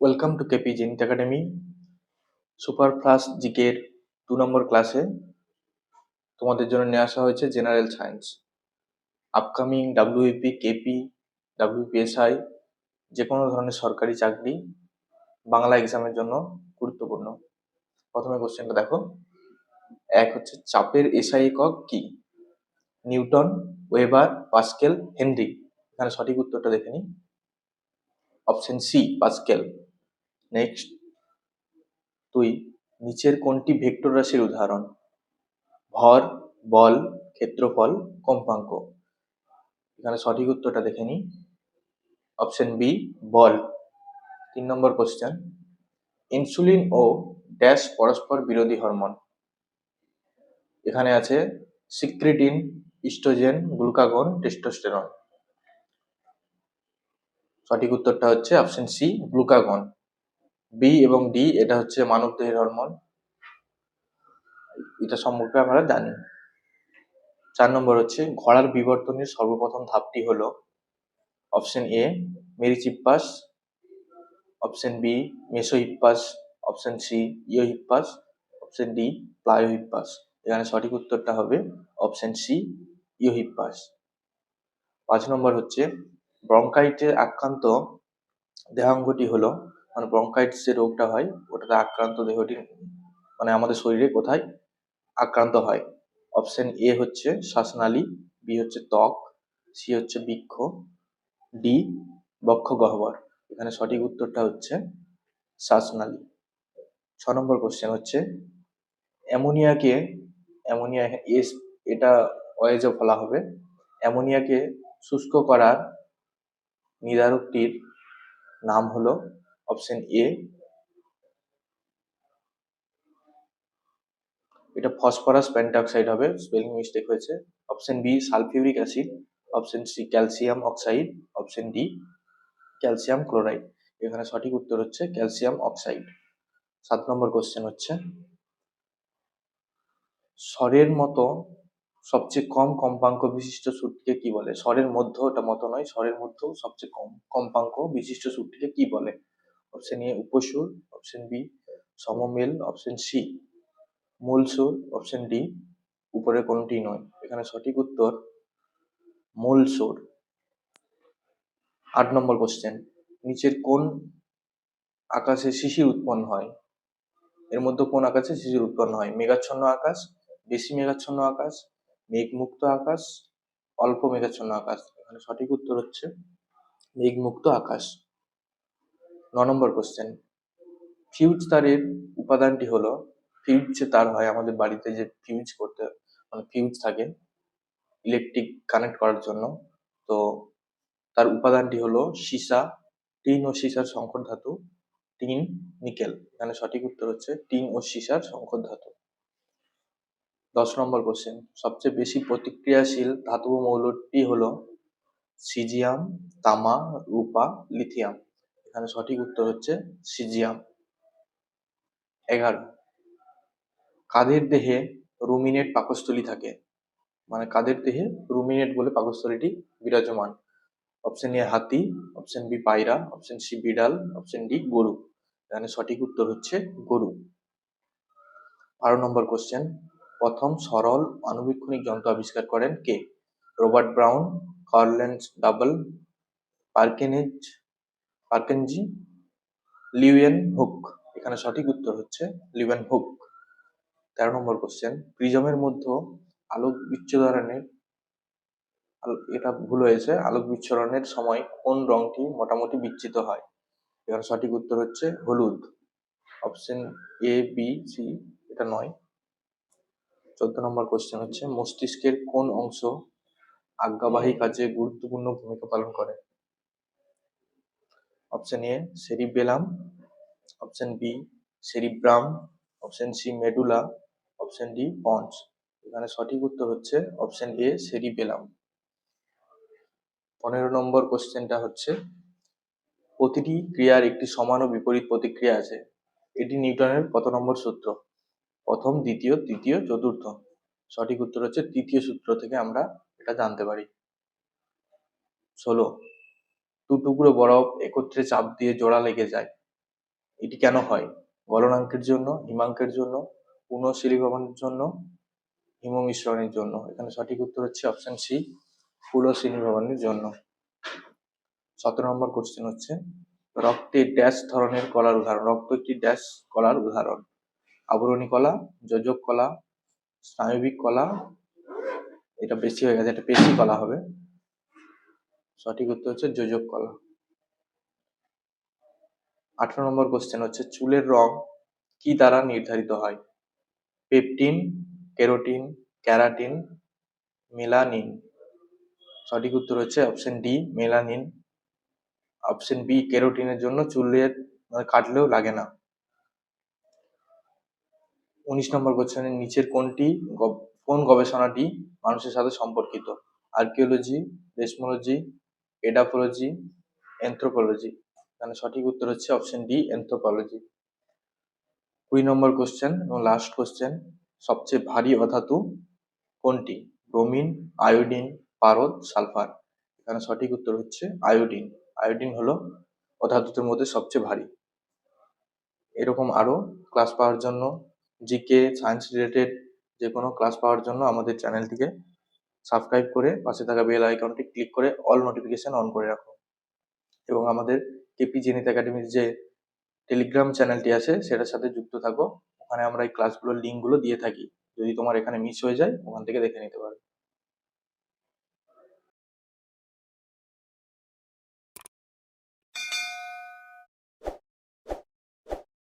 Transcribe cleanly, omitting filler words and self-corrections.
Welcome to KP Zenit academy super fast জিকের 2 নম্বর ক্লাসে তোমাদের জন্য নিয়ে আসা হয়েছে general science. Upcoming WP, KP, WPSI যে কোনো ধরনের সরকারি চাকরি বাংলা এক্সামের জন্য গুরুত্বপূর্ণ। প্রথমে কোশ্চেনটা দেখো। এক হচ্ছে চাপের এসআই একক কি? Newton, weber, pascal, Henry. এখানে সঠিক উত্তরটা দেখে নিই। Option C pascal. নেক্সট, দুই, নিচের কোনটি ভেক্টর রাশির উদাহরণ? ভর, বল, ক্ষেত্রফল, কম্পাঙ্ক। এখানে সঠিক উত্তরটা দেখে নিই। অপশন বি বল। 3 নম্বর কোশ্চেন, ইনসুলিন ও ড্যাশ পরস্পর বিরোধী হরমোন। এখানে আছে সিক্রেটিন, ইস্ট্রোজেন, গ্লুকাগন, টেস্টোস্টেরন। সঠিক উত্তরটা হচ্ছে অপশন সি গ্লুকাগন। বি এবং ডি এটা হচ্ছে মানবদেহের হরমোন, এটা সম্পর্কে আমরা জানি। 4 নম্বর হচ্ছে ঘোড়ার বিবর্তনের সর্বপ্রথম ধাপটি হলো? Option A Merychippus, option B Mesohippus, option C Eohippus, option D Pliohippus. এখানে সঠিক উত্তরটা হবে অপশন সি ইওহিপ্পাস। 5 নম্বর হচ্ছে ব্রঙ্কাইটে আক্রান্ত দেহাঙ্গটি হলো, মানে ব্রঙ্কাইটিস যে রোগটা হয় ওটাতে আক্রান্ত দেহটি মানে আমাদের শরীরে কোথায় আক্রান্ত হয়? অপশন এ হচ্ছে শ্বাসনালী, বি হচ্ছে ত্বক, সি হচ্ছে বৃক্ক, ডি বক্ষ গহ্বর। এখানে সঠিক উত্তরটা হচ্ছে শ্বাসনালী। 6 নম্বর কোশ্চেন হচ্ছে অ্যামোনিয়া এস এটা ওয়েজও বলা হবে। অ্যামোনিয়াকে শুষ্ক করার নির্ধারকটির নাম হলো? অপশন এ এটা ফসফরাস পেন্টঅক্সাইড হবে, স্পেলিং মিস্টেক হয়েছে। Option B sulphuric acid, option C calcium oxide, option D calcium chloride. এখানে সঠিক উত্তর হচ্ছে ক্যালসিয়াম অক্সাইড। 7 নম্বর কোশ্চেন হচ্ছে স্বরের মতো সবচেয়ে কম কম্পাঙ্ক বিশিষ্ট সুরটিকে কি বলে? স্বরের মধ্য, ওটা মতো নয়, স্বরের মধ্য সবচেয়ে কম কম্পাঙ্ক বিশিষ্ট সুরটিকে কি বলে? অপশন এ উপসুর, অপশন বি সমমেল, অপশন সি মূল সুর, অপশন ডি উপরে কোনটি নয়। এখানে সঠিক উত্তর মূল সুর। 8 নম্বর কোশ্চেন, নিচের কোন আকাশে শিশির উৎপন্ন হয়? এর মধ্যে কোন আকাশে শিশির উৎপন্ন হয়? মেঘাচ্ছন্ন আকাশ, বেশি মেঘাচ্ছন্ন আকাশ, মেঘমুক্ত আকাশ, অল্প মেঘাচ্ছন্ন আকাশ। এখানে সঠিক উত্তর হচ্ছে মেঘমুক্ত আকাশ। 9 নম্বর কোশ্চেন, ফিউজ তারের উপাদানটি হলো? ফিউজ যে তার হয় আমাদের বাড়িতে, যে ফিউজ করতে মানে ফিউজ থাকে ইলেকট্রিক কানেক্ট করার জন্য, তো তার উপাদানটি হলো সীসা, টিন ও সীসার সংকর ধাতু, টিন, নিকেল। এখানে সঠিক উত্তর হচ্ছে টিন ও সীসার সংকর ধাতু। 10 নম্বর কোশ্চেন, সবচেয়ে বেশি প্রতিক্রিয়াশীল ধাতব মৌলটি হলো? সিজিয়াম, তামা, রূপা, লিথিয়াম। এখানে সঠিক উত্তর হচ্ছে সিজিয়াম। 11, কাদের দেহে রুমিনেট পাকস্থলী থাকে? মানে কাদের দেহে রুমিনেট বলে পাকস্থলীটি বিরাজমান? অপশন এ হাতি, অপশন বি পায়রা, অপশন সি বিড়াল, অপশন ডি গরু। এখানে সঠিক উত্তর হচ্ছে গরু। 12 নম্বর কোশ্চেন, প্রথম সরল আণুবীক্ষণিক যন্ত্র আবিষ্কার করেন কে? রবার্ট ব্রাউন, কার্ল ল্যান্স ডাবল, পার্কেনজি, লিউয়েন হুক। এখানে সঠিক উত্তর হচ্ছে লিউয়েন হুক। 13 নম্বর কোশ্চেন, প্রিজমের মধ্যে আলোক বিচ্ছুরণের এটা ভুল হয়েছে, আলোক বিচ্ছুরণের সময় কোন রংটি মোটামুটি বিচ্ছিত হয়? এখানে সঠিক উত্তর হচ্ছে হলুদ। অপশন এ বি সি এটা নয়। 14 নম্বর কোশ্চেন হচ্ছে মস্তিষ্কের কোন অংশ আজ্ঞাবাহী কাজে গুরুত্বপূর্ণ ভূমিকা পালন করে? Option A cerebellum, option B cerebrum, option C medulla, option D pons. এখানে সঠিক উত্তর হচ্ছে অপশন এ সেরিবেলাম। 15 নম্বর কোশ্চেনটা হচ্ছে প্রতিটি ক্রিয়ার একটি সমান ও বিপরীত প্রতিক্রিয়া আছে, এটি নিউটনের কত নম্বর সূত্র? প্রথম, দ্বিতীয়, তৃতীয়, চতুর্থ। সঠিক উত্তর হচ্ছে তৃতীয় সূত্র থেকে আমরা এটা জানতে পারি। 16, দু টুকরো বরফ একত্রে চাপ দিয়ে জোড়া লেগে যায়, এটি কেন হয়? গলনাঙ্কের জন্য, হিমাঙ্কের জন্য, পুনঃশীলীভবনের জন্য, হিমমিশ্রণের জন্য। এখানে সঠিক উত্তর হচ্ছে অপশন সি, পুনঃশীলীভবনের জন্য। 17 নম্বর কোশ্চেন হচ্ছে, রক্তে ড্যাশ ধরনের কলার উদাহরণ। রক্ত একটি ড্যাশ কলার উদাহরণ। আবরণী কলা, যোজক কলা, স্নায়বিক কলা, এটা বেশি হয়ে গেছে, এটা পেশি কলা হবে। সঠিক উত্তর হচ্ছে যোজক কলা। 18 নম্বর কোশ্চেন হচ্ছে, চুলের রং কি দ্বারা নির্ধারিত হয়? পেপটিন, কেরোটিন, ক্যারাটিন, মেলানিন। সঠিক উত্তর হচ্ছে option D, melanin. Option B, কেরোটিনের জন্য চুলের কাটলেও লাগে না। 19 নম্বর কোশ্চেনের নিচের কোন গবেষণাটি মানুষের সাথে সম্পর্কিত? আর্কিওলজি, রেসমোলজি, এডাফোলজি, এনথ্রোপোলজি। এখানে সঠিক উত্তর হচ্ছে অপশন ডি, এনথ্রোপোলজি। 20 নম্বর কোশ্চেন এবং লাস্ট কোশ্চেন, সবচেয়ে ভারী অধাতু কোনটি? ব্রোমিন, আয়োডিন, পারদ, সালফার। এখানে সঠিক উত্তর হচ্ছে আয়োডিন। আয়োডিন হলো অধাতুদের মধ্যে সবচেয়ে ভারী। এরকম আরো ক্লাস পাওয়ার জন্য, জিকে সায়েন্স রিলেটেড যে কোনো ক্লাস পাওয়ার জন্য আমাদের চ্যানেলটিকে সাবস্ক্রাইব করে পাশে থাকা বেল আইকনটি ক্লিক করে অল নোটিফিকেশন অন করে রাখো। এবং আমাদের কেপি জেনিত একাডেমির যে টেলিগ্রাম চ্যানেলটি আছে সেটার সাথে যুক্ত থাকো। ওখানে আমরা এই ক্লাসগুলোর লিঙ্কগুলো দিয়ে থাকি। যদি তোমার এখানে মিস হয়ে যায় ওখান থেকে দেখে নিতে পারো।